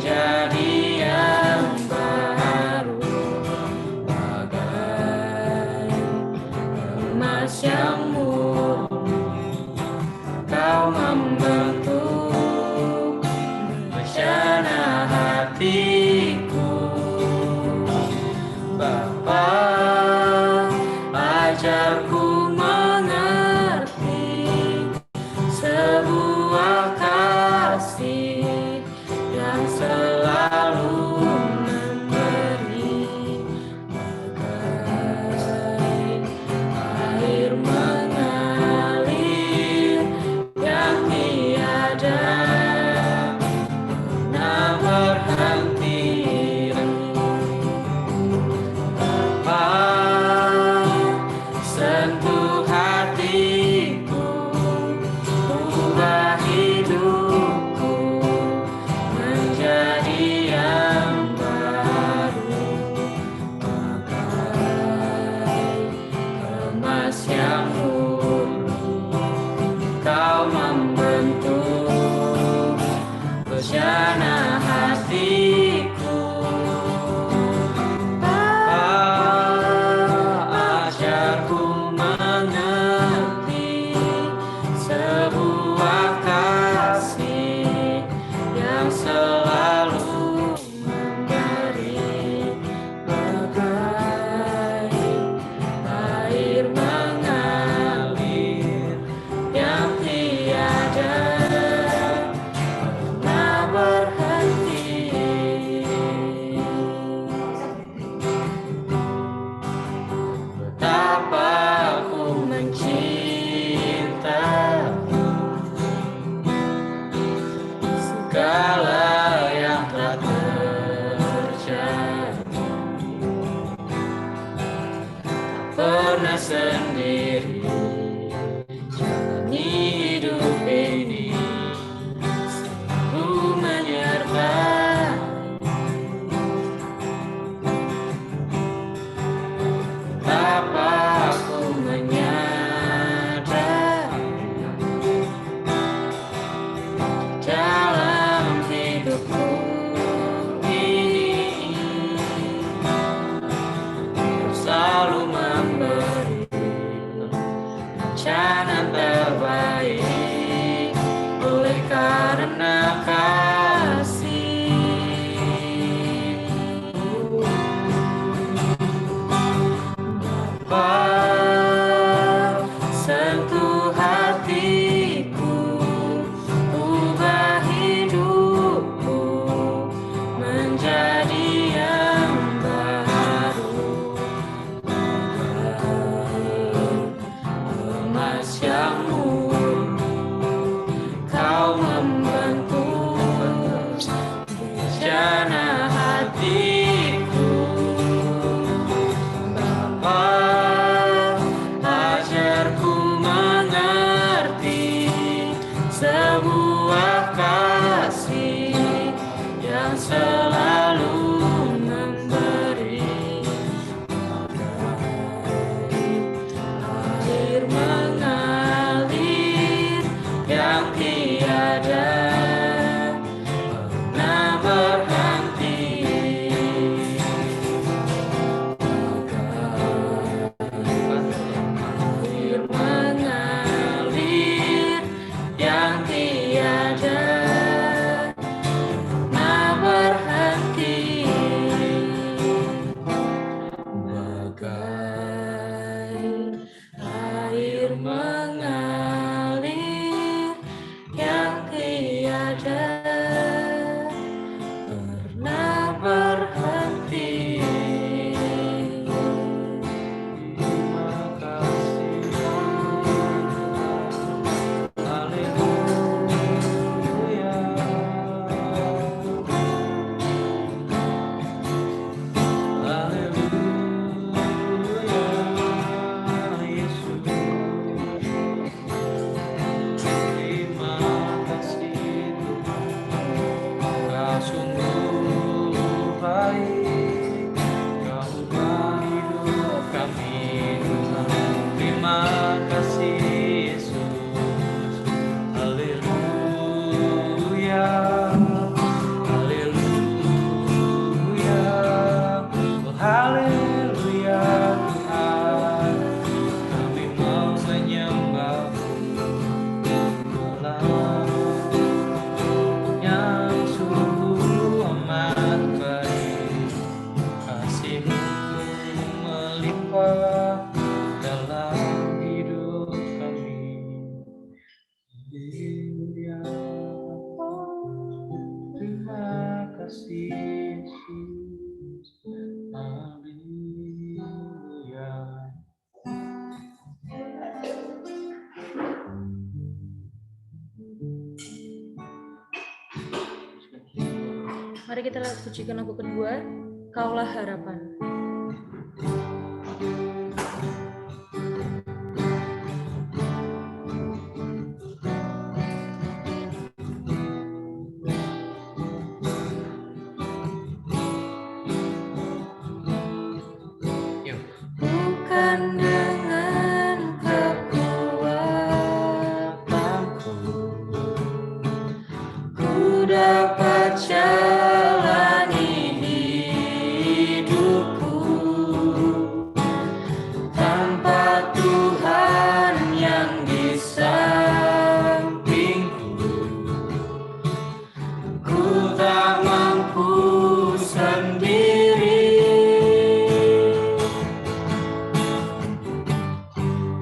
menjadi yang baru, bagai emas yang murni. Kau membentuk rencana hatiku, Bapa, ajarku mengerti sebuah kasih yang selalu memberi, bagai air mengalir yang tiada pernah berhenti. Bapa, sentuh hatiku, ubah hidupku menjadi yang baru, bagai emas yang murni. Kau membentuk rencana hatiku, Bapa, ajarku mengerti sebuah kasih yang selalu memberi, bagai air mengalir yang tiada pernah berhenti. Betapa aku mencintamu, segala yang telah terjadi, pernah sendiri jalani hidup ini, selalu menyertai. Betapa aku menyadari dalam hidupku ini kau selalu memberi rencana terbaik oleh karena kasih. Bapa, sentuh hatiku, ubah hidupku menjadi yang baru, bagai emas yang murni. Kau membentuk rencana hatiku, Bapa, ajarku mengerti sebuah kasih yang selalu memberi, bagai air mengalir yang tiada pernah berhenti, air mengalir yang tiada pernah berhenti. kita pujikan lagu kedua, Kaulah Harapan. Bukan dengan kekuatanku ku dapat jalani hidupku tanpa Tuhan yang di sampingku. Ku tak mampu sendiri.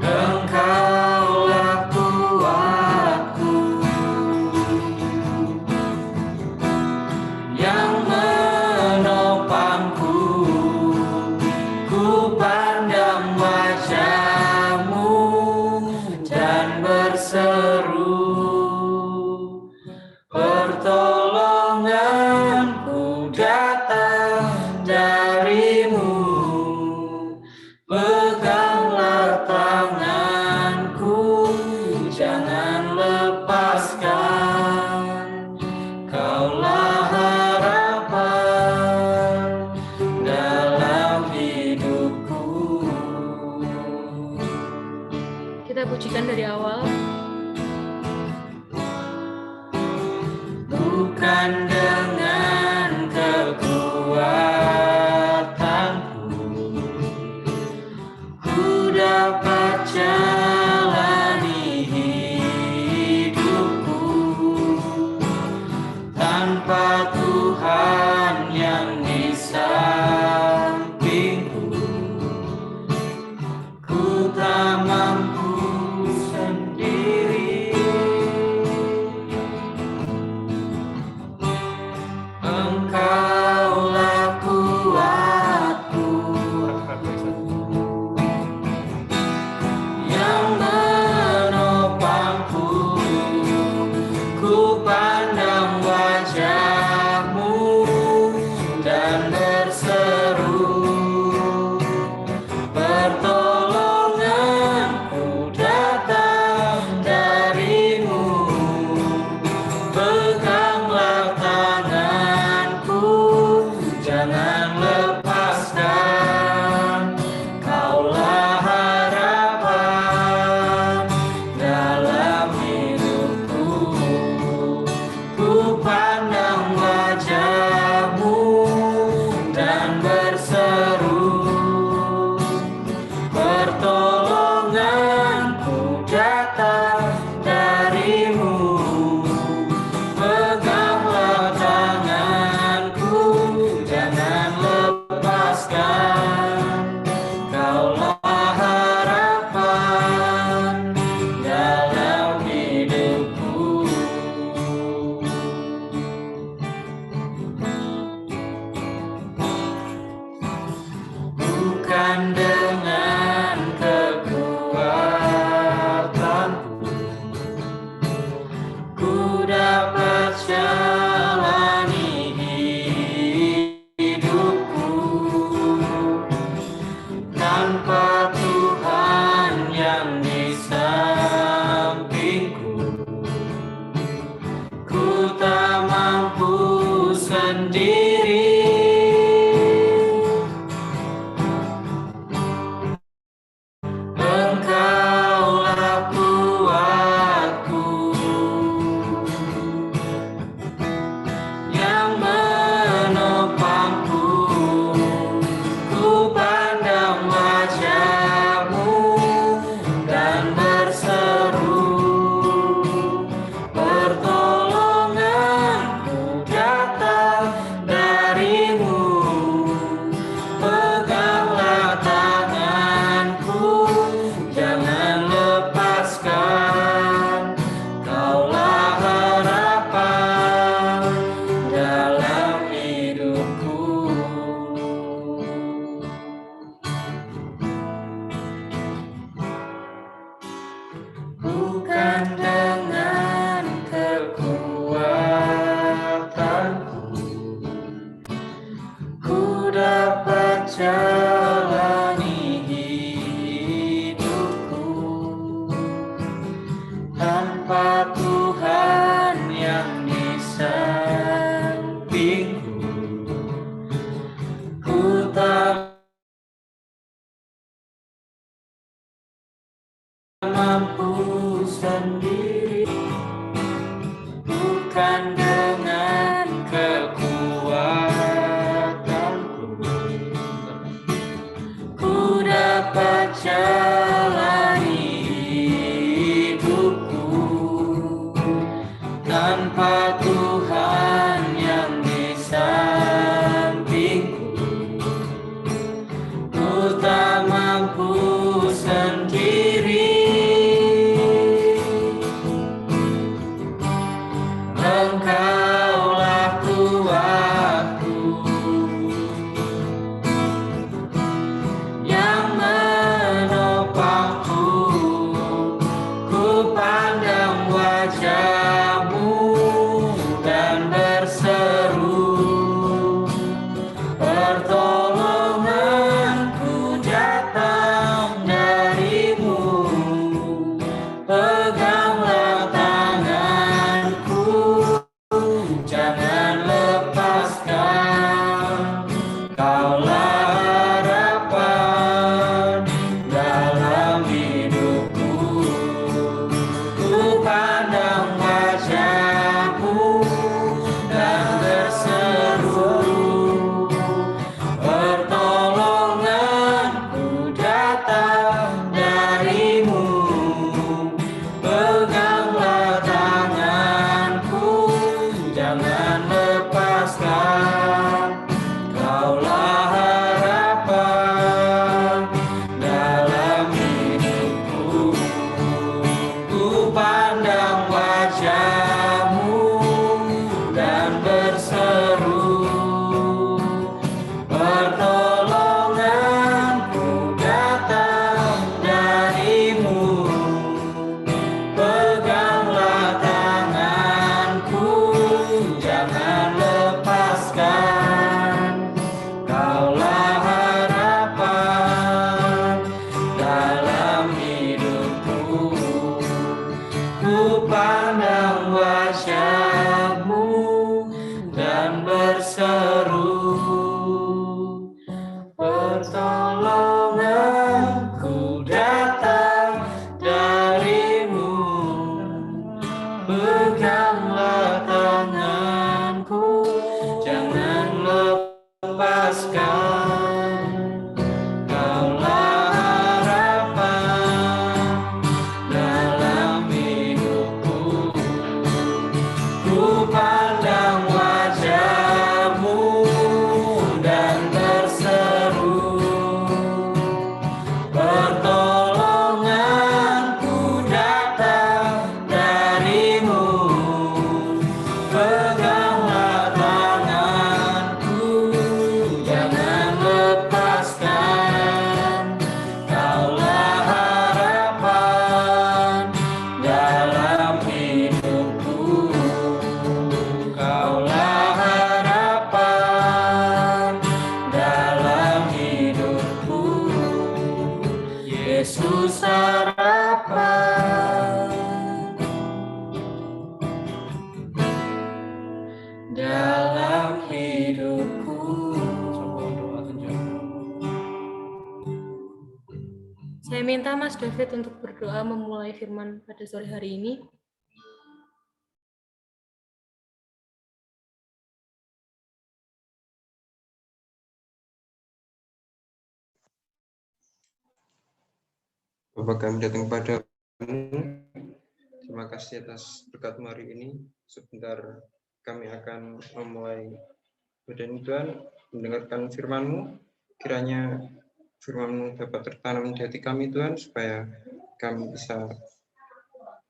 Engkaulah kuatku yang menopangku. Ku pandang wajah-Mu dan berseru, pertolonganku datang dari-Mu. Peganglah tanganku, jangan lepaskan. Kaulah harapan dalam hidupku. Kita pujikan dari awal. Bukan dengan kekuatanku ku dapat jalani hidupku tanpa Tuhan yang di sampingku. Ku tak mampu sendiri. Engkaulah kuatku yang menopangku. Ku pandang wajah-Mu dan berseru, pertolonganku datang dari-Mu. Peganglah tanganku, jangan lepaskan. Kaulah harapan dalam hidupku. Ku pandang wajah-Mu dan berseru, pertolonganku datang dari-Mu. Peganglah tanganku, jangan lepaskan. Kaulah harapan dalam hidupku. Bukan dengan kekuatanku ku dapat jalani hidupku tanpa Tuhan yang di sampingku. Ku tak mampu sendiri. Engkaulah kuatku yang menopangku. Ku pandang wajah-Mu dan berseru, pertolonganku datang dari jalani hidupku tanpa Tuhan yang di sampingku. Ku tak mampu sendiri, bukan dengan kekuatanku ku dapat jalani hidupku tanpa Tuhan yang di sampingku. Ku tak mampu sendiri, Engkaulah kuatku yang menopangku. Ku pandang wajah-Mu dan berseru, pertolonganku datang dari-Mu. Peganglah tanganku, jangan lepaskan. Kaulah harapan dalam hidupku. Ku pandang wajah-Mu dan berseru, pertolonganku datang dari-Mu. Peganglah tanganku, jangan lepaskan. Kaulah harapan dalam hidupku. Ku pandang wajah-Mu dan berseru, pertolonganku datang dari-Mu. Peganglah tanganku, jangan lepaskan. Kaulah harapan dalam hidupku. Ku pandang wajah-Mu dan berseru, pertolonganku datang dari-Mu. Peganglah tanganku, jangan lepaskan. Kaulah harapan dalam hidupku. Ku pandang wajah-Mu dan berseru, pertolonganku datang dari-Mu. Peganglah tanganku, jangan lepaskan. Kaulah harapan dalam hidupku. Kaulah harapan dalam hidupku. Yesus harapan dalam hidupku. Saya minta Mas David untuk berdoa memulai firman pada sore hari ini. Bapa, kami datang kepadamu. Terima kasih atas berkat-Mu hari ini. Sebentar kami akan memulai ibadah ini, Tuhan, mendengarkan firman-Mu. Kiranya firman-Mu dapat tertanam di hati kami, Tuhan, supaya kami bisa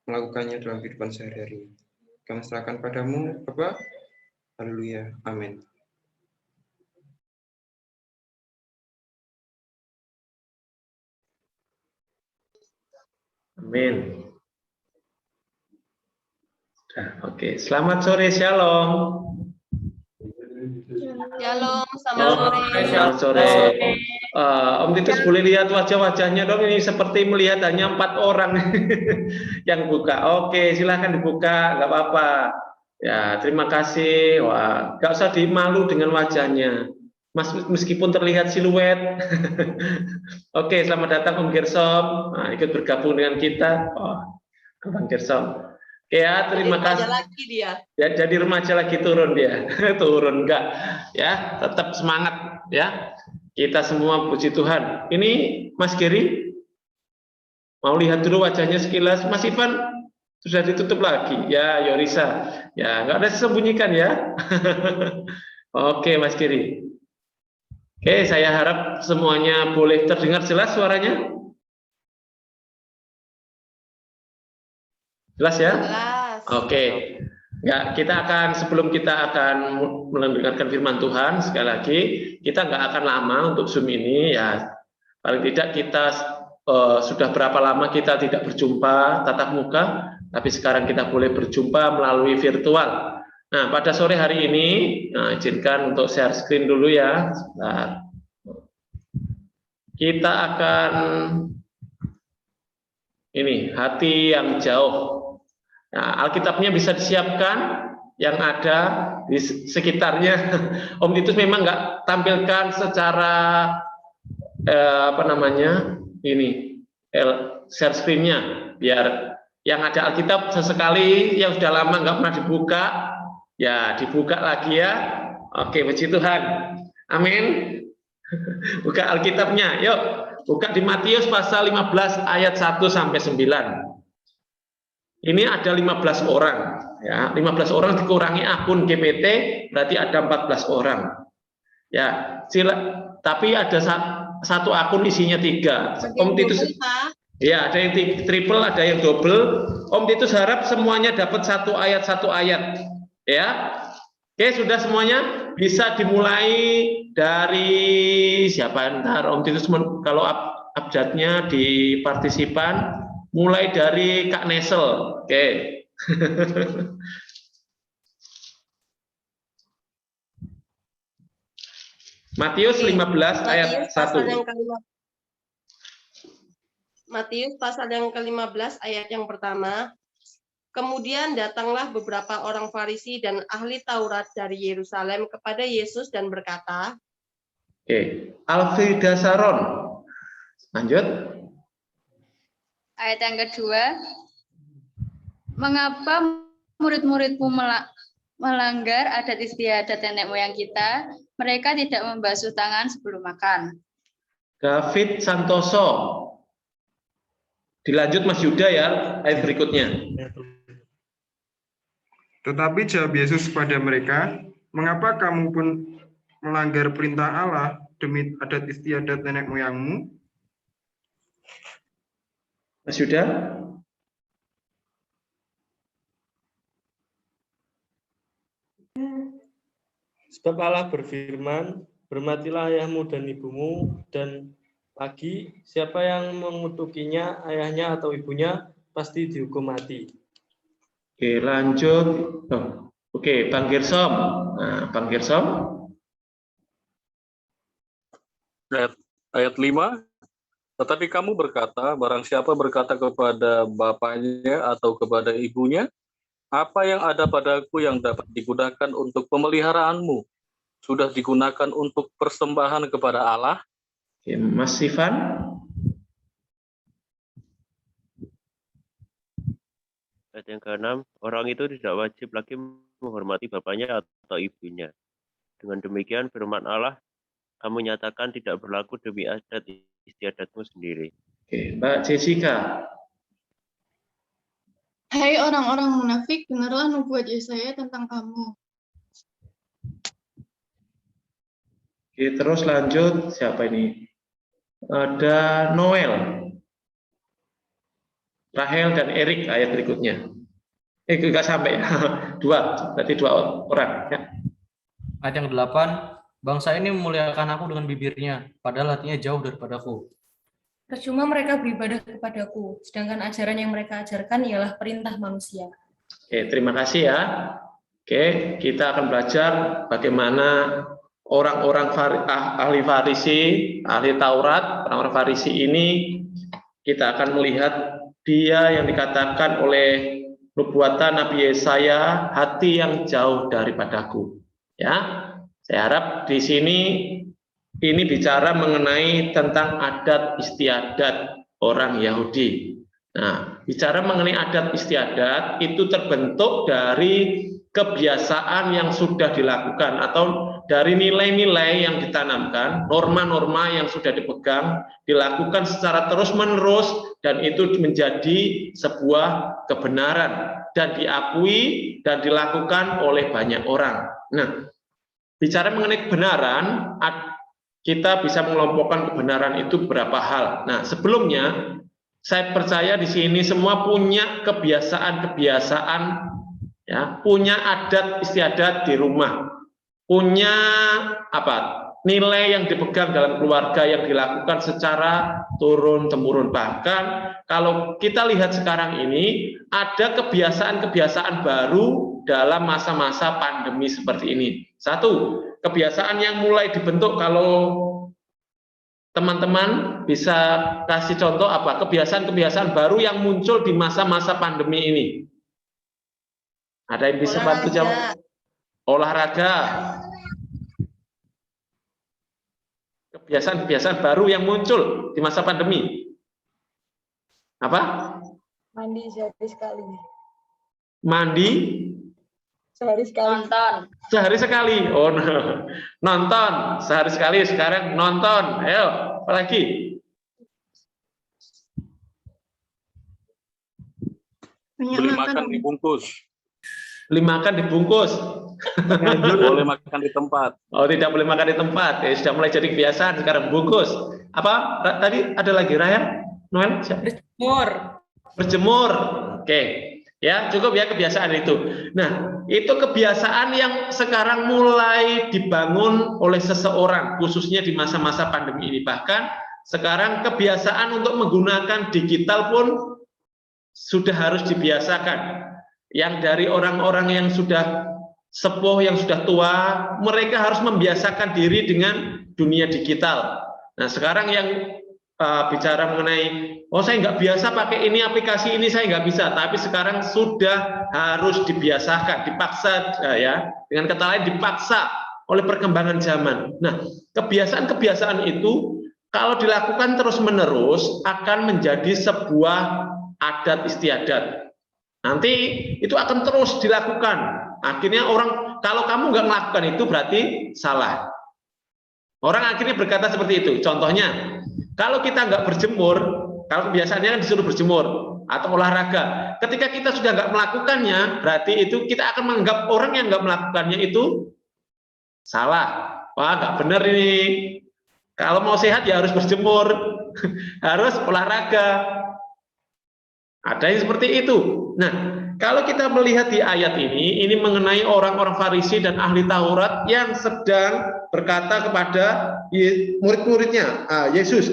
melakukannya dalam kehidupan sehari-hari. Kami serahkan padamu, Bapa. Haleluya. Amin. Amin. Oke. Selamat sore, Shalom. Shalom, selamat sore. Selamat sore. Om Titus boleh lihat wajah-wajahnya dong, ini seperti melihat hanya 4 orang yang buka. Oke, silahkan dibuka, nggak apa-apa. Ya, terima kasih. Wah, nggak usah dimalu dengan wajahnya. Mas, meskipun terlihat siluet. Oke, selamat datang Om Gersom. Nah, ikut bergabung dengan kita. Oh, Bang Gersom. Oke ya, terima kasih. Lagi dia. Ya, jadi remaja lagi turun dia. Turun enggak. Ya, tetap semangat ya. Kita semua puji Tuhan. Ini Mas Giri mau lihat dulu wajahnya sekilas. Mas Ivan sudah ditutup lagi. Ya, Yorisa. Ya, enggak ada disembunyikan ya. Oke, Mas Giri. Oke, saya harap semuanya boleh terdengar jelas suaranya. Jelas ya? Jelas. Oke. Ya, kita akan sebelum kita akan mendengarkan firman Tuhan sekali lagi, kita nggak akan lama untuk Zoom ini ya. Paling tidak kita sudah berapa lama kita tidak berjumpa tatap muka, tapi sekarang kita boleh berjumpa melalui virtual. Nah, pada sore hari ini, izinkan untuk share screen dulu ya. Sebentar. Kita akan ini hati yang jauh. Nah, Alkitabnya bisa disiapkan yang ada di sekitarnya. Om Titus memang nggak tampilkan secara ini share screen-nya, biar yang ada Alkitab sesekali yang sudah lama nggak pernah dibuka, ya dibuka lagi ya. Oke, puji Tuhan. Amin. Buka Alkitabnya, yuk. Buka di Matius pasal 15 ayat 1 sampai 9. Ini ada 15 orang, ya, 15 orang dikurangi akun GPT, berarti ada 14 orang. Ya, tapi ada satu akun isinya 3. Om Titus, ya, ada yang triple, ada yang double. Om Titus harap semuanya dapat satu ayat, ya. Oke, sudah semuanya bisa dimulai dari siapa ntar Om Titus kalau update-nya di partisipan. Mulai dari Kak Nesel, oke. Matius 15 ayat 1. Matius pasal yang ke-15 ayat yang pertama. Kemudian datanglah beberapa orang Farisi dan ahli Taurat dari Yerusalem kepada Yesus dan berkata, Oke, Alfrida Saron. Lanjut. Ayat yang kedua, mengapa murid-muridmu melanggar adat istiadat nenek moyang kita? Mereka tidak membasuh tangan sebelum makan. David Santoso. Dilanjut Mas Yuda ya, ayat berikutnya. Tetapi jawab Yesus kepada mereka, mengapa kamu pun melanggar perintah Allah demi adat istiadat nenek moyangmu? Mas Yuda? Sebab Allah berfirman, hormatilah ayahmu dan ibumu, dan lagi siapa yang mengutukinya, ayahnya atau ibunya, pasti dihukum mati. Oke, lanjut. Oke, Bang Gersom. Nah, Bang Gersom. Ayat 5. Tetapi kamu berkata, barang siapa berkata kepada bapaknya atau kepada ibunya, apa yang ada padaku yang dapat digunakan untuk pemeliharaanmu, sudah digunakan untuk persembahan kepada Allah. Oke, Mas Ivan. Ayat yang ke-6, orang itu tidak wajib lagi menghormati bapaknya atau ibunya. Dengan demikian firman Allah, kamu nyatakan tidak berlaku demi adat istiadatmu sendiri. Oke, Mbak Jessica. Hai orang-orang munafik, dengarlah nubuat Yesaya tentang kamu. Oke, terus lanjut. Siapa ini? Ada Noel. Rahel dan Erik ayat berikutnya. Enggak sampai ya. Berarti 2 orang ya. Ayat yang 8. Bangsa ini memuliakan aku dengan bibirnya, padahal hatinya jauh daripadaku. Percuma mereka beribadah kepadaku, sedangkan ajaran yang mereka ajarkan ialah perintah manusia. Oke, terima kasih ya. Oke, kita akan belajar bagaimana orang-orang ahli Farisi, ahli Taurat, orang-orang Farisi ini kita akan melihat dia yang dikatakan oleh nubuatan Nabi Yesaya, hati yang jauh daripadaku. Ya, saya harap di sini ini bicara mengenai tentang adat istiadat orang Yahudi. Nah, bicara mengenai adat istiadat itu terbentuk dari kebiasaan yang sudah dilakukan atau dari nilai-nilai yang ditanamkan, norma-norma yang sudah dipegang, dilakukan secara terus-menerus dan itu menjadi sebuah kebenaran dan diakui dan dilakukan oleh banyak orang. Nah, bicara mengenai kebenaran, kita bisa mengelompokkan kebenaran itu beberapa hal. Nah, sebelumnya saya percaya di sini semua punya kebiasaan-kebiasaan, ya, punya adat istiadat di rumah, punya nilai yang dipegang dalam keluarga yang dilakukan secara turun-temurun. Bahkan kalau kita lihat sekarang ini ada kebiasaan-kebiasaan baru dalam masa-masa pandemi seperti ini. Satu, kebiasaan yang mulai dibentuk, kalau teman-teman bisa kasih contoh apa kebiasaan-kebiasaan baru yang muncul di masa-masa pandemi ini? Ada yang bisa bantu jawab? Olahraga. Kebiasaan-kebiasaan baru yang muncul di masa pandemi. Apa? Mandi sehari sekali. Mandi? Sehari sekali. Nonton. Sehari sekali. Oh, no. Nonton sehari sekali, sekarang nonton. Ayo, apa lagi? Beli makan dibungkus. Beli makan dibungkus. Boleh makan di tempat. Oh, tidak boleh makan di tempat. Ya, sudah mulai jadi kebiasaan sekarang bungkus. Apa tadi ada lagi, Raya? Noel? Berjemur. Berjemur. Oke. Ya, cukup ya kebiasaan itu. Nah, itu kebiasaan yang sekarang mulai dibangun oleh seseorang, khususnya di masa-masa pandemi ini. Bahkan sekarang kebiasaan untuk menggunakan digital pun sudah harus dibiasakan. Yang dari orang-orang yang sudah sepuh, yang sudah tua, mereka harus membiasakan diri dengan dunia digital. Nah, sekarang yang bicara mengenai, oh saya nggak biasa pakai ini aplikasi ini, saya nggak bisa, tapi sekarang sudah harus dibiasakan, dipaksa, ya, dengan kata lain dipaksa oleh perkembangan zaman. Nah, kebiasaan-kebiasaan itu kalau dilakukan terus-menerus akan menjadi sebuah adat istiadat. Nanti itu akan terus dilakukan. Akhirnya orang, kalau kamu nggak melakukan itu berarti salah. Orang akhirnya berkata seperti itu. Contohnya, kalau kita nggak berjemur, kalau kebiasaannya kan disuruh berjemur atau olahraga, ketika kita sudah nggak melakukannya, berarti itu kita akan menganggap orang yang nggak melakukannya itu salah. Wah, nggak benar ini. Kalau mau sehat ya harus berjemur, harus olahraga. Ada yang seperti itu. Nah, kalau kita melihat di ayat ini mengenai orang-orang Farisi dan ahli Taurat yang sedang berkata kepada murid-muridnya. Yesus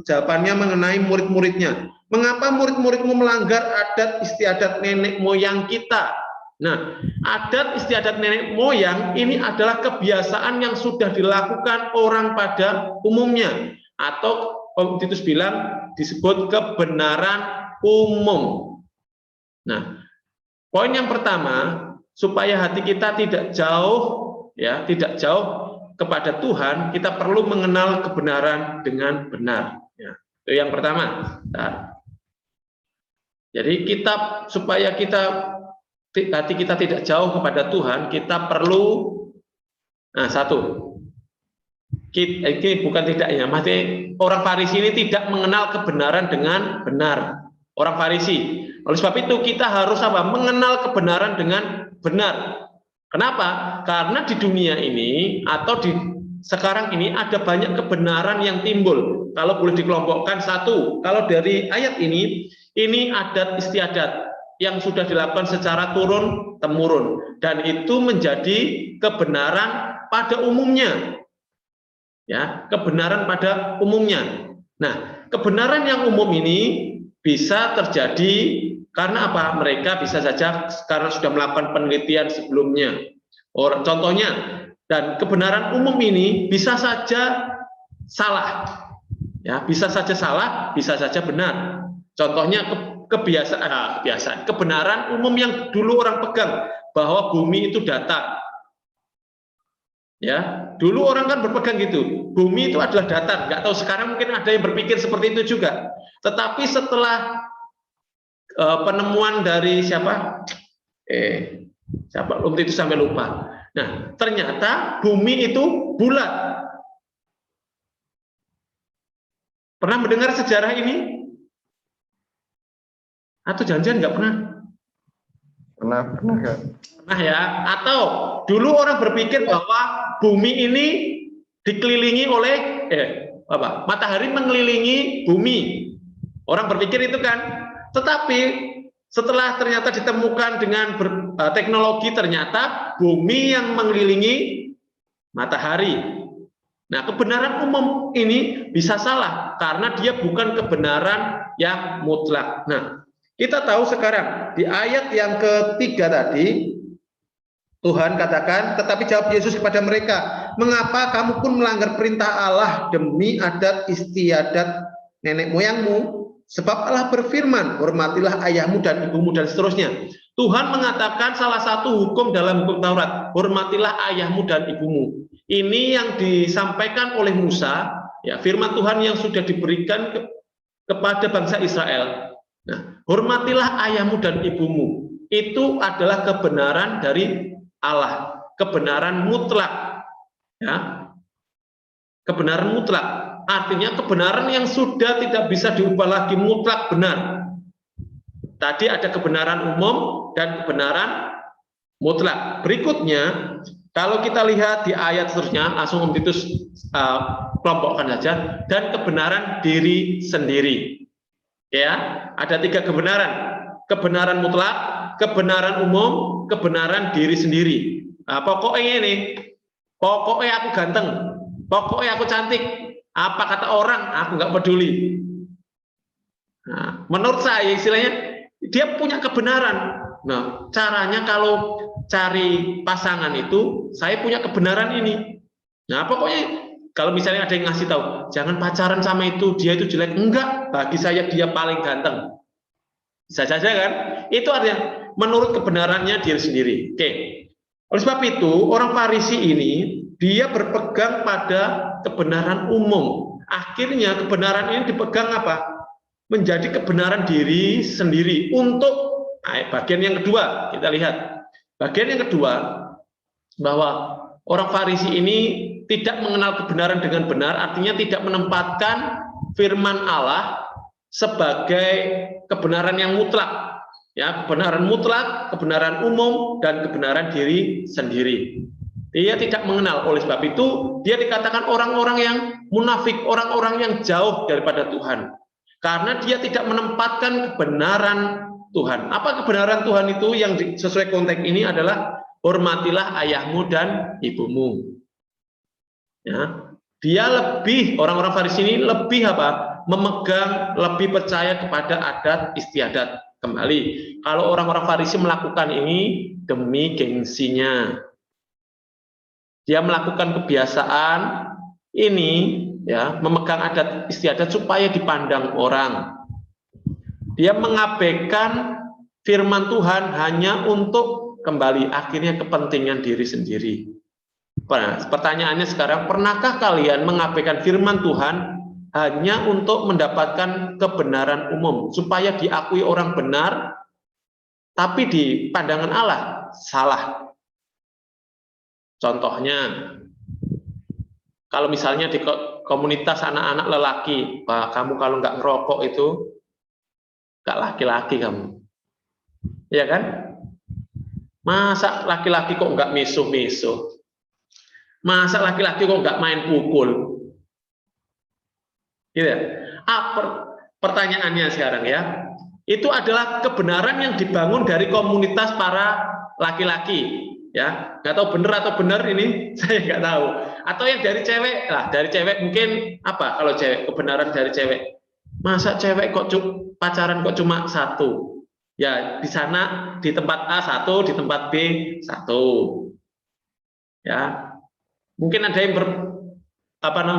jawabannya mengenai murid-muridnya. Mengapa murid-muridmu melanggar adat istiadat nenek moyang kita? Nah, adat istiadat nenek moyang ini adalah kebiasaan yang sudah dilakukan orang pada umumnya. Atau Titus bilang disebut kebenaran umum. Nah, poin yang pertama, supaya hati kita tidak jauh, ya, tidak jauh kepada Tuhan, kita perlu mengenal kebenaran dengan benar. Ya, itu yang pertama. Nah, jadi supaya hati kita tidak jauh kepada Tuhan, kita perlu, satu, ini bukan tidak ya, maksudnya orang Farisi ini tidak mengenal kebenaran dengan benar. Orang Farisi. Oleh sebab itu kita harus mengenal kebenaran dengan benar. Kenapa? Karena di dunia ini atau di sekarang ini ada banyak kebenaran yang timbul. Kalau boleh dikelompokkan, satu, kalau dari ayat ini adat istiadat yang sudah dilakukan secara turun-temurun dan itu menjadi kebenaran pada umumnya. Ya, kebenaran pada umumnya. Nah, kebenaran yang umum ini bisa terjadi Karena apa? Mereka bisa saja karena sudah melakukan penelitian sebelumnya. Contohnya, dan kebenaran umum ini bisa saja salah. Ya, bisa saja salah, bisa saja benar. Contohnya kebiasaan, kebenaran umum yang dulu orang pegang bahwa bumi itu datar. Ya, dulu orang kan berpegang gitu, bumi itu adalah datar. Nggak tahu sekarang mungkin ada yang berpikir seperti itu juga. Tetapi setelah penemuan dari siapa? Waktu itu sampai lupa. Nah, ternyata bumi itu bulat. Pernah mendengar sejarah ini? Atau jangan-jangan nggak pernah? Pernah kan? Nah ya, atau dulu orang berpikir bahwa bumi ini dikelilingi oleh matahari mengelilingi bumi. Orang berpikir itu kan. Tetapi setelah ternyata ditemukan dengan teknologi, ternyata bumi yang mengelilingi matahari. Nah, kebenaran umum ini bisa salah karena dia bukan kebenaran yang mutlak. Nah, kita tahu sekarang di ayat yang ketiga tadi Tuhan katakan, tetapi jawab Yesus kepada mereka, mengapa kamu pun melanggar perintah Allah demi adat istiadat nenek moyangmu? Sebab Allah berfirman, hormatilah ayahmu dan ibumu, dan seterusnya. Tuhan mengatakan salah satu hukum dalam hukum Taurat, hormatilah ayahmu dan ibumu. Ini yang disampaikan oleh Musa, ya, firman Tuhan yang sudah diberikan kepada bangsa Israel. Nah, hormatilah ayahmu dan ibumu. Itu adalah kebenaran dari Allah, kebenaran mutlak. Ya. Kebenaran mutlak. Artinya kebenaran yang sudah tidak bisa diubah lagi, mutlak benar. Tadi ada kebenaran umum dan kebenaran mutlak. Berikutnya, kalau kita lihat di ayat seterusnya, langsung Om Titus kelompokkan saja, dan kebenaran diri sendiri. Ya, ada 3 kebenaran. Kebenaran mutlak, kebenaran umum, kebenaran diri sendiri. Nah, pokoknya ini, pokoknya aku ganteng, pokoknya aku cantik. Apa kata orang, aku nggak peduli. Nah, menurut saya istilahnya dia punya kebenaran. Nah, caranya kalau cari pasangan itu, saya punya kebenaran ini. Nah, pokoknya kalau misalnya ada yang ngasih tahu, jangan pacaran sama itu, dia itu jelek. Enggak, bagi saya dia paling ganteng. Bisa saja kan? Itu artinya menurut kebenarannya diri sendiri. Oke. Oleh sebab itu, orang Farisi ini dia berpegang pada kebenaran umum. Akhirnya kebenaran ini dipegang apa? Menjadi kebenaran diri sendiri. Untuk bagian yang kedua, kita lihat. Bagian yang kedua, bahwa orang Farisi ini tidak mengenal kebenaran dengan benar, artinya tidak menempatkan firman Allah sebagai kebenaran yang mutlak. Ya, kebenaran mutlak, kebenaran umum, dan kebenaran diri sendiri. Dia tidak mengenal. Oleh sebab itu, dia dikatakan orang-orang yang munafik, orang-orang yang jauh daripada Tuhan. Karena dia tidak menempatkan kebenaran Tuhan. Apa kebenaran Tuhan itu yang sesuai konteks ini adalah hormatilah ayahmu dan ibumu. Ya, dia lebih, orang-orang Farisi ini lebih apa? Memegang, lebih percaya kepada adat istiadat. Kembali, kalau orang-orang Farisi melakukan ini demi gengsinya. Dia melakukan kebiasaan ini, ya, memegang adat istiadat supaya dipandang orang. Dia mengabaikan firman Tuhan hanya untuk kembali akhirnya kepentingan diri sendiri. Nah, pertanyaannya sekarang, pernahkah kalian mengabaikan firman Tuhan hanya untuk mendapatkan kebenaran umum supaya diakui orang benar, tapi di pandangan Allah salah? Contohnya, kalau misalnya di komunitas anak-anak lelaki, wah, kamu kalau nggak ngerokok itu nggak laki-laki kamu, ya kan? Masa laki-laki kok nggak misuh-misuh? Masa laki-laki kok nggak main pukul? Gitu ya. Pertanyaannya sekarang ya, itu adalah kebenaran yang dibangun dari komunitas para laki-laki. Ya, nggak tahu benar atau benar ini saya nggak tahu. Atau yang dari cewek lah, dari cewek mungkin apa? Kalau cewek, kebenaran dari cewek, masa cewek kok pacaran kok cuma 1? Ya, di sana di tempat A 1, di tempat B 1. Ya. Mungkin ada yang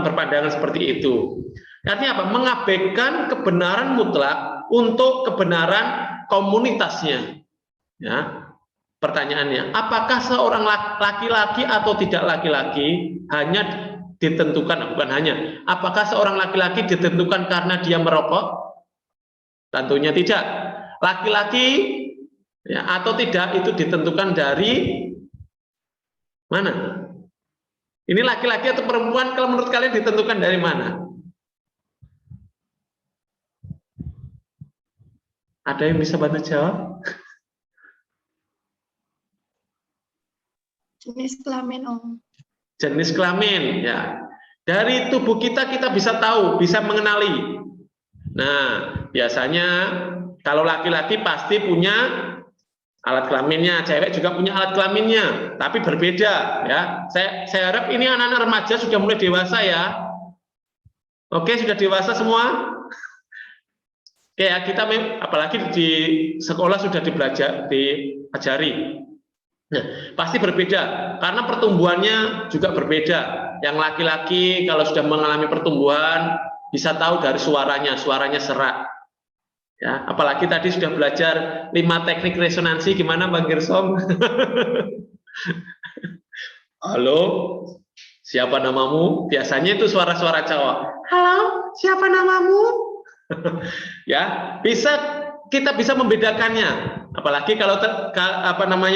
berpandangan seperti itu. Artinya apa? Mengabaikan kebenaran mutlak untuk kebenaran komunitasnya. Ya. Pertanyaannya, apakah seorang laki-laki atau tidak laki-laki hanya ditentukan, bukan hanya, apakah seorang laki-laki ditentukan karena dia merokok? Tentunya tidak. Laki-laki ya, atau tidak itu ditentukan dari mana? Ini laki-laki atau perempuan, kalau menurut kalian ditentukan dari mana? Ada yang bisa bantu jawab? Jenis kelamin, Om. Jenis kelamin, ya. Dari tubuh kita bisa tahu, bisa mengenali. Nah, biasanya kalau laki-laki pasti punya alat kelaminnya, cewek juga punya alat kelaminnya, tapi berbeda, ya. Saya harap ini anak-anak remaja sudah mulai dewasa ya. Oke, sudah dewasa semua. Oke, ya, kita apalagi di sekolah sudah diajari. Nah, pasti berbeda karena pertumbuhannya juga berbeda. Yang laki-laki kalau sudah mengalami pertumbuhan bisa tahu dari suaranya serak. Ya, apalagi tadi sudah belajar 5 teknik resonansi, gimana Bang Girsom? Halo, siapa namamu? Biasanya itu suara-suara cowok. Halo, siapa namamu? Ya, kita bisa membedakannya. Apalagi kalau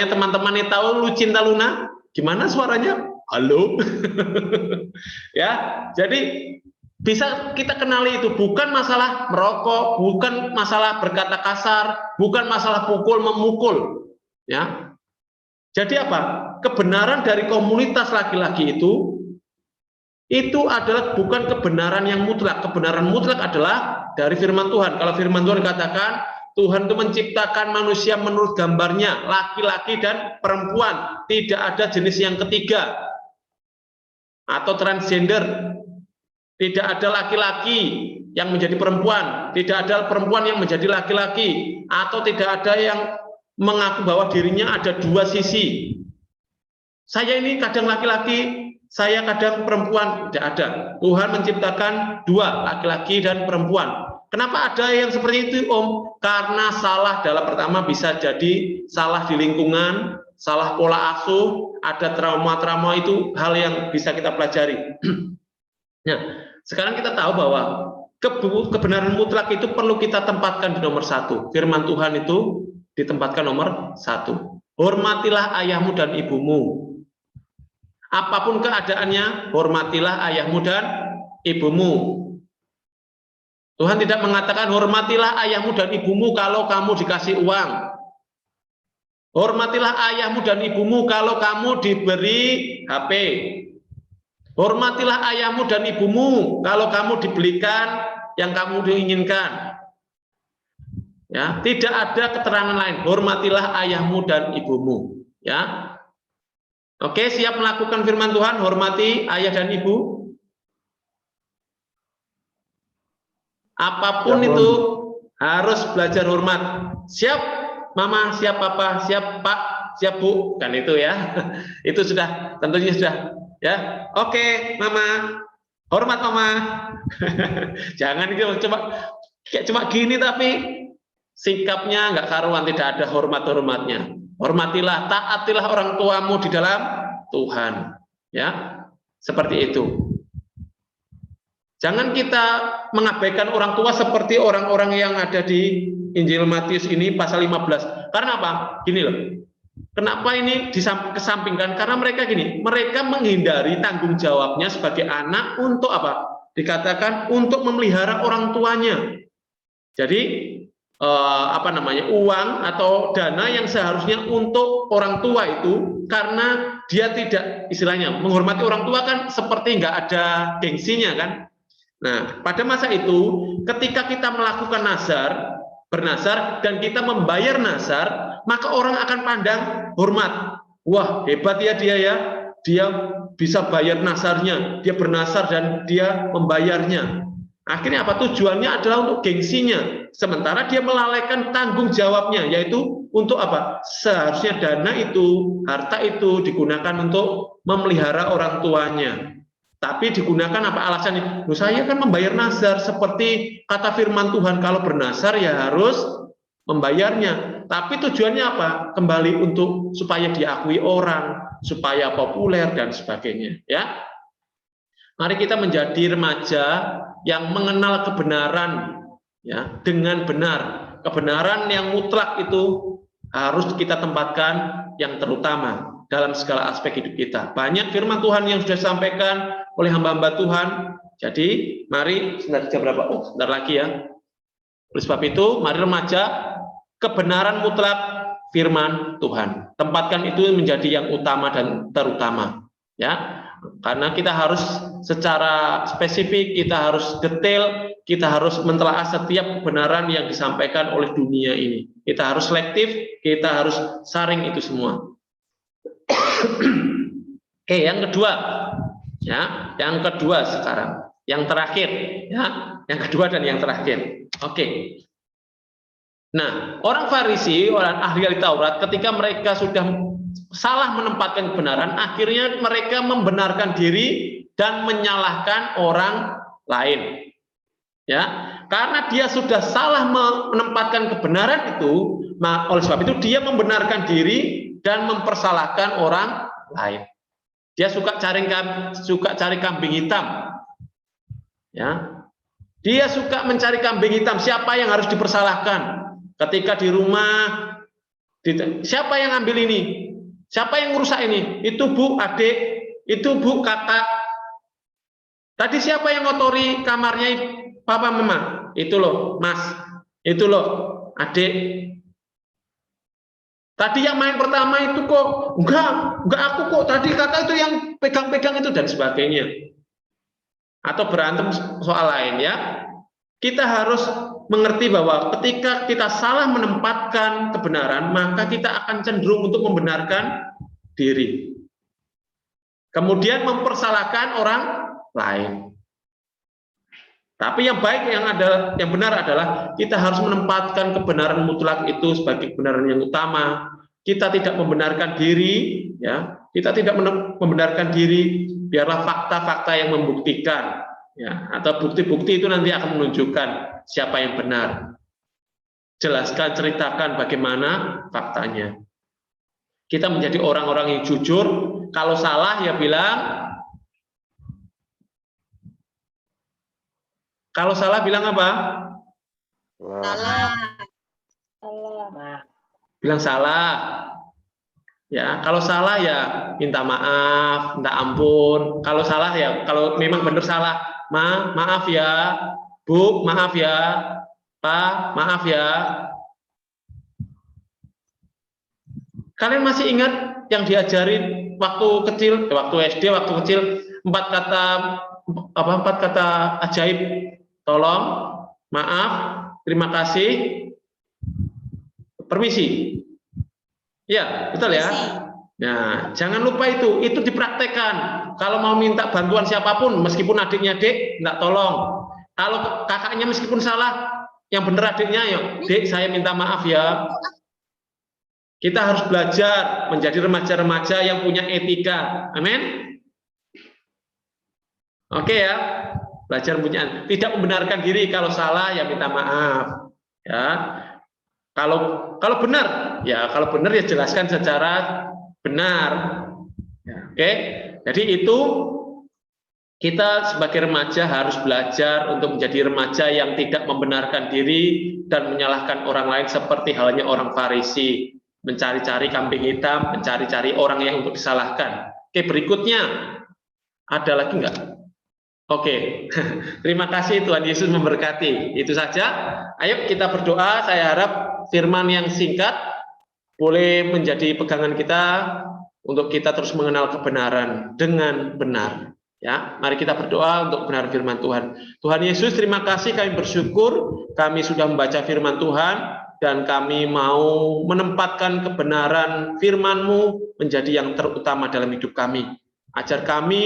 teman-teman yang tahu Lucinta Luna, gimana suaranya? Halo. Ya, jadi bisa kita kenali itu, bukan masalah merokok, bukan masalah berkata kasar, bukan masalah memukul, ya. Jadi apa? Kebenaran dari komunitas laki-laki itu adalah bukan kebenaran yang mutlak. Kebenaran mutlak adalah dari firman Tuhan. Kalau firman Tuhan katakan Tuhan itu menciptakan manusia menurut gambarnya, laki-laki dan perempuan, tidak ada jenis yang ketiga atau transgender. Tidak ada laki-laki yang menjadi perempuan, tidak ada perempuan yang menjadi laki-laki, atau tidak ada yang mengaku bahwa dirinya ada dua sisi. Saya ini kadang laki-laki, saya kadang perempuan, tidak ada. Tuhan menciptakan dua, laki-laki dan perempuan. Kenapa ada yang seperti itu, Om? Karena salah dalam pertama bisa jadi salah di lingkungan, salah pola asuh, ada trauma-trauma, itu hal yang bisa kita pelajari. Nah, sekarang kita tahu bahwa kebenaran mutlak itu perlu kita tempatkan di nomor 1. Firman Tuhan itu ditempatkan nomor 1. Hormatilah ayahmu dan ibumu. Apapun keadaannya, hormatilah ayahmu dan ibumu. Tuhan tidak mengatakan hormatilah ayahmu dan ibumu kalau kamu dikasih uang. Hormatilah ayahmu dan ibumu kalau kamu diberi HP. Hormatilah ayahmu dan ibumu kalau kamu dibelikan yang kamu inginkan. Ya, tidak ada keterangan lain. Hormatilah ayahmu dan ibumu. Ya, oke, siap melakukan firman Tuhan. Hormati ayah dan ibu. Apapun itu harus belajar hormat. Siap, Mama, siap Papa, siap Pak, siap Bu, kan itu ya. Itu sudah, tentunya sudah. Ya, oke, Mama, hormat Mama. Jangan gitu, cuma gini tapi sikapnya nggak karuan, tidak ada hormat-hormatnya. Hormatilah, taatilah orang tuamu di dalam Tuhan. Ya, seperti itu. Jangan kita mengabaikan orang tua seperti orang-orang yang ada di Injil Matius ini pasal 15. Karena apa? Gini loh. Kenapa ini dikesampingkan? Karena mereka mereka menghindari tanggung jawabnya sebagai anak untuk apa? Dikatakan untuk memelihara orang tuanya. Jadi uang atau dana yang seharusnya untuk orang tua itu, karena dia tidak, istilahnya menghormati orang tua kan seperti nggak ada gengsinya kan. Nah, pada masa itu ketika kita melakukan bernazar dan kita membayar nazar, maka orang akan pandang hormat. Wah, hebat ya dia bisa bayar nazarnya, dia bernazar dan dia membayarnya. Akhirnya apa? Tujuannya adalah untuk gengsinya. Sementara dia melalaikan tanggung jawabnya, yaitu untuk apa? Seharusnya dana itu, harta itu digunakan untuk memelihara orang tuanya. Tapi digunakan apa alasannya? Loh, saya kan membayar nazar, seperti kata firman Tuhan, kalau bernazar ya harus membayarnya. Tapi tujuannya apa? Kembali untuk supaya diakui orang, supaya populer dan sebagainya. Ya, mari kita menjadi remaja yang mengenal kebenaran, ya, dengan benar. Kebenaran yang mutlak itu harus kita tempatkan yang terutama dalam segala aspek hidup kita. Banyak firman Tuhan yang sudah disampaikan oleh hamba-hamba Tuhan. Jadi mari, sebentar jam berapa? Oh, sebentar lagi ya. Oleh sebab itu, mari remaja, kebenaran mutlak firman Tuhan. Tempatkan itu menjadi yang utama dan terutama. Ya, karena kita harus secara spesifik, kita harus detail, kita harus mentelaah setiap kebenaran yang disampaikan oleh dunia ini. Kita harus selektif, kita harus saring itu semua. Oke, yang kedua, ya, yang kedua sekarang, yang terakhir, ya, yang kedua dan yang terakhir. Oke. Nah, orang Farisi, orang ahli Taurat, ketika mereka sudah salah menempatkan kebenaran, akhirnya mereka membenarkan diri dan menyalahkan orang lain. Ya, karena dia sudah salah menempatkan kebenaran itu, oleh sebab itu dia membenarkan diri dan mempersalahkan orang lain. Dia suka cari kambing hitam. Ya. Dia suka mencari kambing hitam, siapa yang harus dipersalahkan? Ketika di rumah, siapa yang ambil ini? Siapa yang merusak ini? Itu Bu, adik. Itu Bu, kakak. Tadi siapa yang ngotori kamarnya papa mama? Itu loh, Mas. Itu loh, adik. Tadi yang main pertama itu kok, enggak aku kok. Tadi kakak itu yang pegang-pegang itu dan sebagainya. Atau berantem soal lain, ya. Kita harus mengerti bahwa ketika kita salah menempatkan kebenaran, maka kita akan cenderung untuk membenarkan diri. Kemudian mempersalahkan orang lain. Tapi yang baik, yang benar adalah kita harus menempatkan kebenaran mutlak itu sebagai kebenaran yang utama. Kita tidak membenarkan diri, ya. Kita tidak membenarkan diri, biarlah fakta-fakta yang membuktikan. Ya, atau bukti-bukti itu nanti akan menunjukkan siapa yang benar. Jelaskan, ceritakan bagaimana faktanya. Kita menjadi orang-orang yang jujur. Kalau salah ya bilang. Kalau salah bilang apa? Salah. Bilang salah. Ya, kalau salah ya minta maaf, minta ampun. Kalau salah ya, kalau memang benar salah, maaf ya, Bu, maaf ya, Pak, maaf ya. Kalian masih ingat yang diajarin waktu kecil, waktu SD, waktu kecil, 4 kata ajaib? Tolong, maaf, terima kasih, permisi. Ya, betul ya. Nah, jangan lupa itu dipraktekkan. Kalau mau minta bantuan siapapun, meskipun adiknya Dek, enggak tolong. Kalau kakaknya meskipun salah, yang benar adiknya, ya, Dek, saya minta maaf ya. Kita harus belajar menjadi remaja-remaja yang punya etika. Amin. Oke ya, belajar punya, tidak membenarkan diri. Kalau salah ya minta maaf. Ya. Kalau benar, ya kalau benar ya jelaskan secara benar. Ya, oke. Jadi itu kita sebagai remaja harus belajar untuk menjadi remaja yang tidak membenarkan diri dan menyalahkan orang lain seperti halnya orang Farisi, mencari-cari kambing hitam, mencari-cari orang yang untuk disalahkan. Oke, berikutnya ada lagi enggak? Oke. Terima kasih, Tuhan Yesus memberkati. Itu saja. Ayo kita berdoa. Saya harap firman yang singkat boleh menjadi pegangan kita untuk kita terus mengenal kebenaran dengan benar. Ya, mari kita berdoa untuk benar firman Tuhan. Tuhan Yesus, terima kasih, kami bersyukur kami sudah membaca firman Tuhan dan kami mau menempatkan kebenaran firman-Mu menjadi yang terutama dalam hidup kami. Ajar kami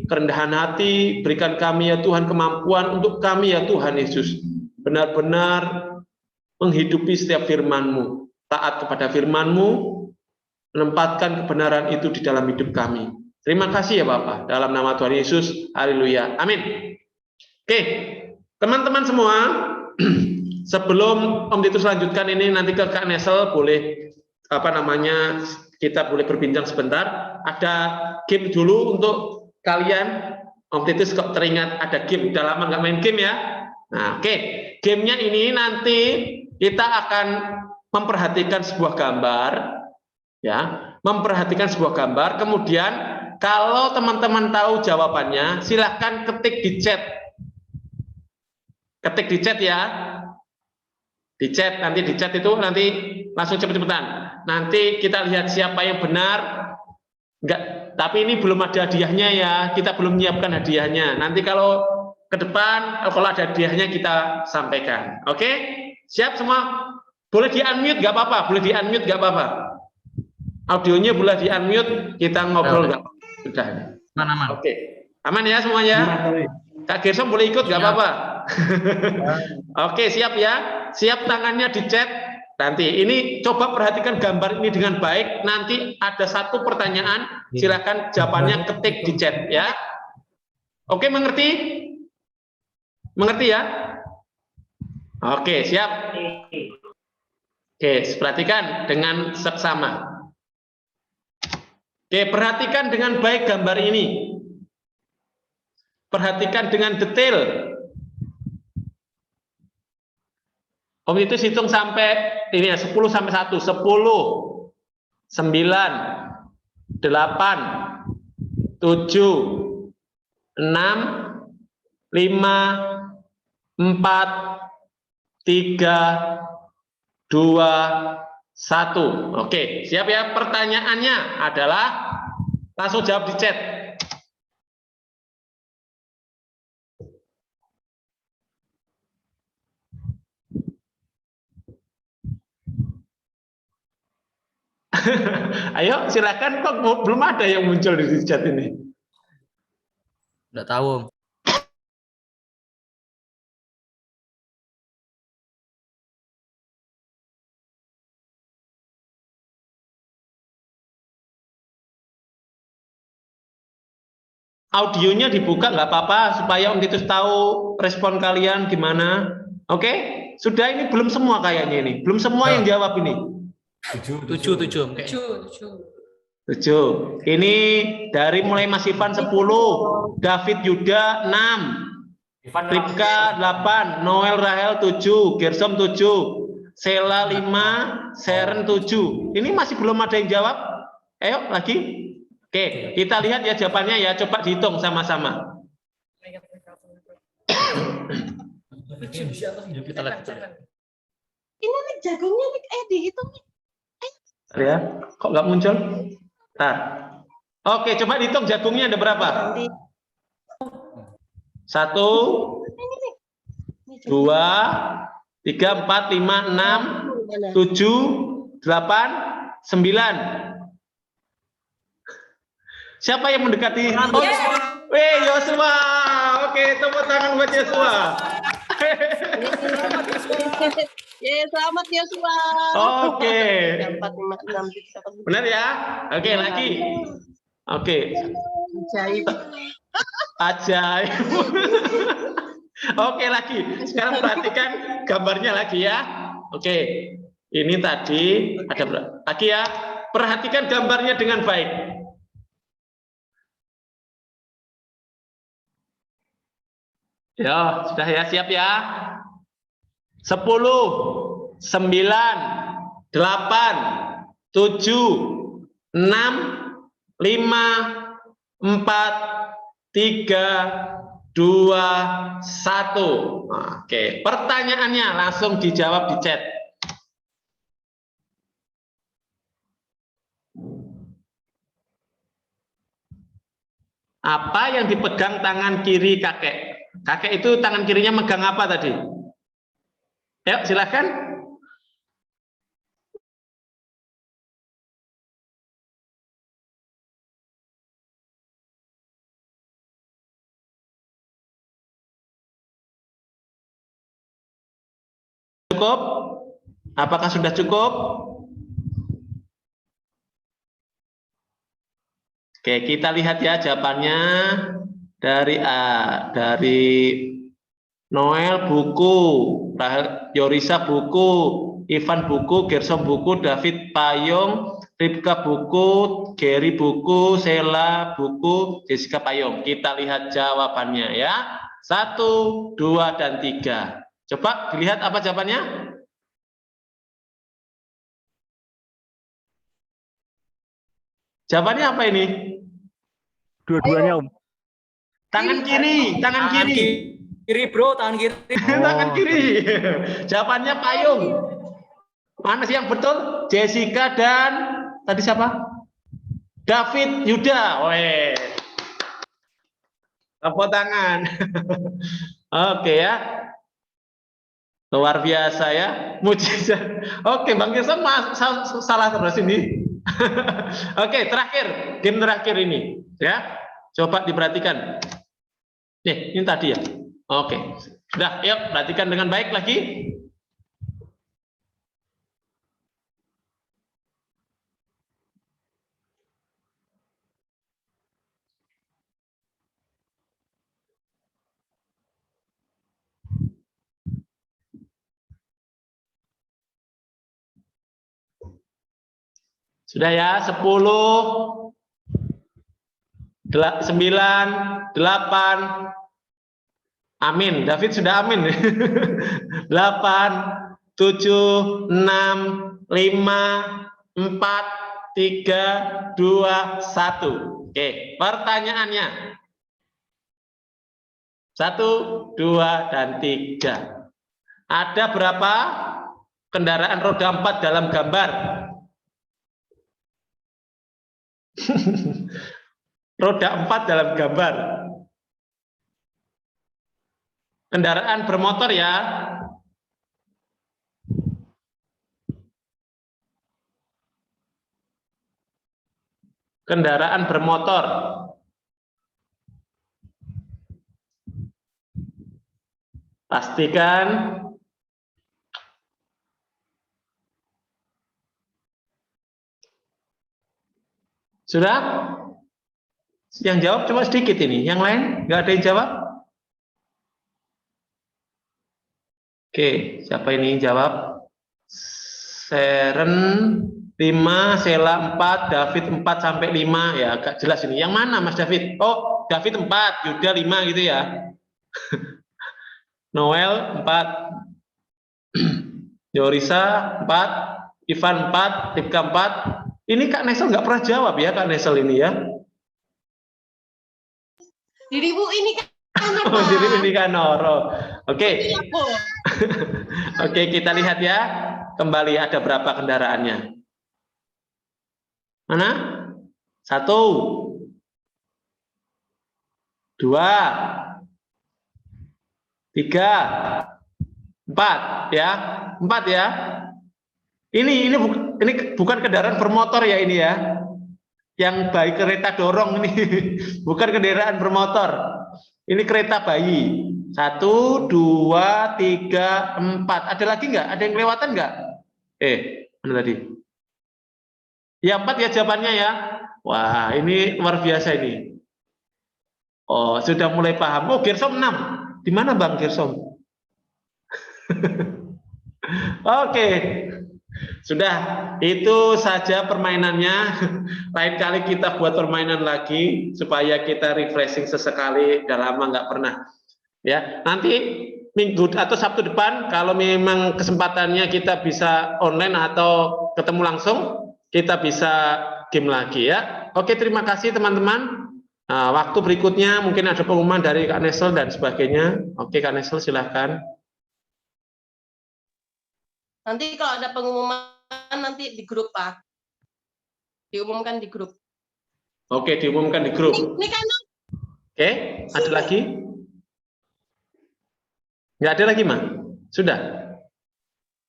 kerendahan hati, berikan kami ya Tuhan kemampuan untuk kami ya Tuhan Yesus. Benar-benar menghidupi setiap firman-Mu, taat kepada firman-Mu, menempatkan kebenaran itu di dalam hidup kami. Terima kasih ya Bapak, dalam nama Tuhan Yesus, haleluya, amin. Oke, teman-teman semua, sebelum Om Titus lanjutkan ini, nanti ke Kak Nesel boleh, kita boleh berbincang sebentar. Ada game dulu untuk kalian. Om Titus kok teringat ada game, udah lama nggak main game ya. Nah, oke. Gamenya ini nanti kita akan memperhatikan sebuah gambar, ya, memperhatikan sebuah gambar. Kemudian kalau teman-teman tahu jawabannya, silahkan ketik di chat. Ketik di chat ya. Di chat, nanti di chat itu nanti langsung cepet-cepetan. Nanti kita lihat siapa yang benar. Enggak, tapi ini belum ada hadiahnya ya. Kita belum menyiapkan hadiahnya. Nanti kalau ke depan, kalau ada hadiahnya kita sampaikan. Oke? Siap semua? Boleh di-unmute nggak apa-apa? Boleh di-unmute nggak apa-apa? Audionya boleh di-unmute, kita ngobrol nggak apa-apa. Sudah. Aman. Oke. Aman ya semuanya? Kak Gerson boleh ikut nggak apa-apa? Oke, siap ya. Siap tangannya di chat. Nanti ini coba perhatikan gambar ini dengan baik. Nanti ada satu pertanyaan, silakan jawabannya ketik di chat ya. Oke, mengerti? Mengerti ya? Oke, siap. Oke, perhatikan dengan seksama. Oke, perhatikan dengan baik gambar ini. Perhatikan dengan detail. Om itu hitung sampai ini ya, 10 sampai 1. 10, 9, 8, 7, 6, 5, 4, 3, 2, 1. Oke, siap ya? Pertanyaannya adalah langsung jawab di chat. Ayo silakan, kok belum ada yang muncul di chat ini. Nggak tahu, Om. Audionya dibuka nggak apa-apa supaya Om Titus tahu respon kalian gimana. Oke? Sudah, ini belum semua kayaknya ini. Belum semua yang jawab ini. 7. 7. Ini dari mulai Mas Ivan 10, David Yuda 6, Ripka 8, Noel Rahel 7, Gersom 7, Sela 5, Seren 7. Ini masih belum ada yang jawab. Ayo lagi. Oke, kita lihat ya jawabannya ya. Coba dihitung sama-sama. Ini nih jagungnya nih dihitung nih. Ya, kok nggak muncul? Nah, oke, coba dihitung jagungnya ada berapa? 1, 2, 3, 4, 5, 6, 7, 8, 9. Siapa yang mendekati? Yosua. Oke, tepuk tangan buat Yosua. Selamat Yosua. Oke. Benar ya? Oke, lagi. Oke. Ajaib. Oke, lagi. Sekarang perhatikan gambarnya lagi ya. Oke. Ini tadi ada lagi ya. Perhatikan gambarnya dengan baik. Ya, sudah ya, siap ya. 10, 9, 8, 7, 6, 5, 4, 3, 2, 1. Oke, pertanyaannya langsung dijawab di chat. Apa yang dipegang tangan kiri kakek? Kakek itu tangan kirinya megang apa tadi? Yuk, silakan. cukup? Apakah sudah cukup? Oke, kita lihat ya jawabannya dari A. Dari Noel buku, Yorisa buku, Ivan buku, Gersom buku, David payung, Ripka buku, Gary buku, Sheila buku, Jessica payung. Kita lihat jawabannya ya. 1, 2, dan 3. Coba dilihat apa jawabannya? Jawabannya apa ini? Dua-duanya, Om. Tangan kiri, tangan kiri. Kiri bro, tangan kiri. Tangan kiri. Jawabannya payung. Mana sih yang betul? Jessica dan tadi siapa? David Yuda. Weh. Tepuk tangan. Oke ya. Luar biasa ya. Mujizat. Oke, Bang Kirsan salah terus ini. Oke, terakhir. Game terakhir ini. Ya. Coba diperhatikan. Nih, ini tadi ya. Oke, sudah, yuk perhatikan dengan baik lagi. Sudah ya, 10, 9, 8. Amin, David sudah amin. 8, 7, 6, 5, 4, 3, 2, 1. Oke, pertanyaannya. 1, 2, dan 3. Ada berapa kendaraan roda 4 dalam gambar? Roda 4 dalam gambar. Kendaraan bermotor ya. Kendaraan bermotor. Pastikan. Sudah? Yang jawab cuma sedikit ini. Yang lain nggak ada yang jawab? Oke, siapa ini yang jawab? Seren 5, Sheila 4, David 4 sampai 5. Ya, agak jelas ini. Yang mana Mas David? Oh, David 4, Yuda 5 gitu ya. Noel 4. Yorisa 4, Ivan 4, Ripka 4. Ini Kak Nesel nggak pernah jawab ya Kak Nesel ini ya. Dirimu ini kan dirimu ini kan Noro. Oke. Oke, kita lihat ya. Kembali ada berapa kendaraannya? Mana? 1, 2, 3, 4 ya. 4 ya. Ini bukan kendaraan bermotor ya ini ya. Yang bayi kereta dorong ini bukan kendaraan bermotor. Ini kereta bayi. 1, 2, 3, 4. Ada lagi nggak? Ada yang kelewatan nggak? Mana tadi? Ya 4 ya jawabannya ya. Wah, ini luar biasa ini. Oh, sudah mulai paham. Oh, Gersom 6. Di mana Bang Gersom? Oke. Sudah, itu saja permainannya. Lain kali kita buat permainan lagi supaya kita refreshing sesekali. Udah lama nggak pernah. Ya, nanti Minggu atau Sabtu depan kalau memang kesempatannya kita bisa online atau ketemu langsung, kita bisa game lagi ya. Oke, terima kasih teman-teman. Nah, waktu berikutnya mungkin ada pengumuman dari Kak Nesel dan sebagainya. Oke, Kak Nesel silahkan. Nanti kalau ada pengumuman nanti di grup Pak. Diumumkan di grup. Oke, diumumkan di grup. Ini kan. Oke, ada lagi? Nggak ada lagi, Ma? Sudah?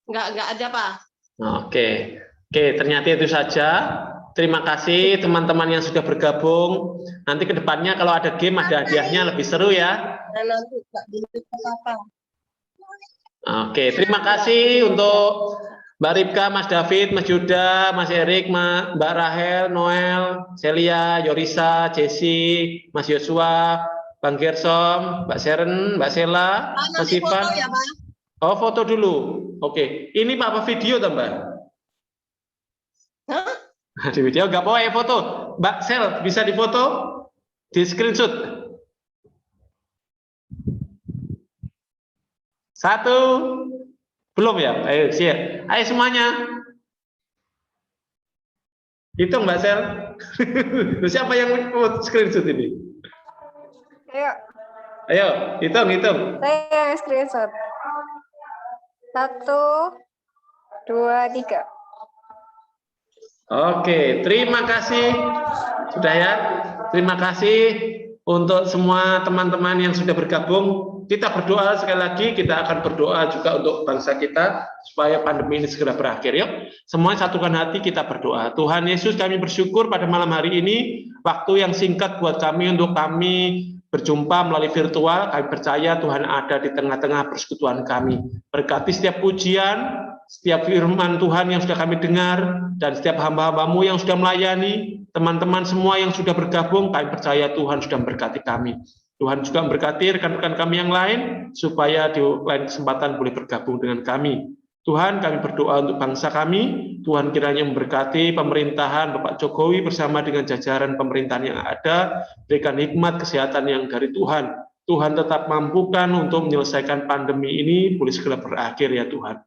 Nggak ada, Pak. Oke, ternyata itu saja. Terima kasih teman-teman yang sudah bergabung. Nanti ke depannya kalau ada game, ada hadiahnya lebih seru ya. Nanti nggak bisa apa-apa. Oke, terima kasih untuk Mbak Ripka, Mas David, Mas Yuda, Mas Erik, Mbak Rahel, Noel, Celia, Yorisa, Jesse, Mas Yosua, Bang Gersom, Mbak Seren, Mbak Sela, Mas Nanti Ivan. foto ya, Pak. Oh, foto dulu. Oke, ini apa video, Mbak? Hah? Di video nggak boleh foto. Mbak Sel, bisa difoto? Di screenshot. 1. Belum ya? Ayo, share. Ayo semuanya. Hitung, Mbak Sel. Siapa yang mau screenshot ini? Ayo. Ayo, hitung. Saya yang screenshot. 1, 2, 3. Oke, terima kasih. Sudah ya? Terima kasih untuk semua teman-teman yang sudah bergabung. Kita berdoa sekali lagi, kita akan berdoa juga untuk bangsa kita supaya pandemi ini segera berakhir. Yuk, semuanya satukan hati, kita berdoa. Tuhan Yesus, kami bersyukur pada malam hari ini, waktu yang singkat buat kami untuk kami berjumpa melalui virtual. Kami percaya Tuhan ada di tengah-tengah persekutuan kami. Berkati setiap pujian, setiap firman Tuhan yang sudah kami dengar, dan setiap hamba-hambamu yang sudah melayani, teman-teman semua yang sudah bergabung, kami percaya Tuhan sudah memberkati kami. Tuhan juga memberkati rekan-rekan kami yang lain, supaya di lain kesempatan boleh bergabung dengan kami. Tuhan, kami berdoa untuk bangsa kami. Tuhan kiranya memberkati pemerintahan Bapak Jokowi bersama dengan jajaran pemerintahan yang ada, berikan hikmat kesehatan yang dari Tuhan. Tuhan tetap mampukan untuk menyelesaikan pandemi ini, boleh segera berakhir ya Tuhan.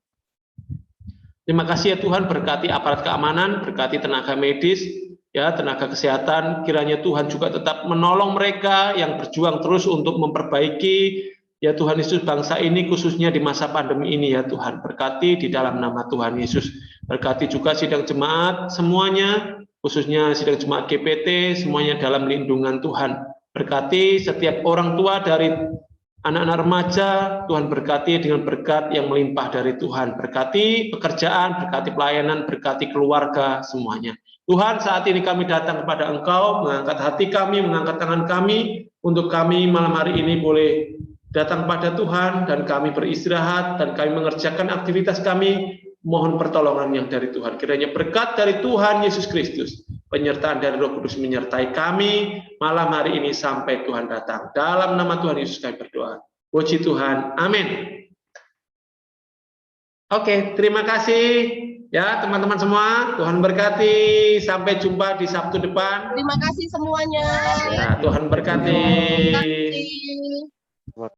Terima kasih ya Tuhan, berkati aparat keamanan, berkati tenaga medis, ya tenaga kesehatan, kiranya Tuhan juga tetap menolong mereka yang berjuang terus untuk memperbaiki ya Tuhan Yesus bangsa ini khususnya di masa pandemi ini ya Tuhan. Berkati di dalam nama Tuhan Yesus. Berkati juga sidang jemaat semuanya, khususnya sidang jemaat GPT, semuanya dalam lindungan Tuhan. Berkati setiap orang tua dari anak-anak remaja, Tuhan berkati dengan berkat yang melimpah dari Tuhan. Berkati pekerjaan, berkati pelayanan, berkati keluarga semuanya. Tuhan, saat ini kami datang kepada Engkau, mengangkat hati kami, mengangkat tangan kami, untuk kami malam hari ini boleh datang pada Tuhan, dan kami beristirahat, dan kami mengerjakan aktivitas kami, mohon pertolongan yang dari Tuhan. Kiranya berkat dari Tuhan Yesus Kristus, penyertaan dari Roh Kudus menyertai kami malam hari ini sampai Tuhan datang. Dalam nama Tuhan Yesus kami berdoa. Puji Tuhan. Amin. Oke, terima kasih. Ya, teman-teman semua, Tuhan berkati. Sampai jumpa di Sabtu depan. Terima kasih semuanya. Ya, Tuhan berkati. Terima kasih.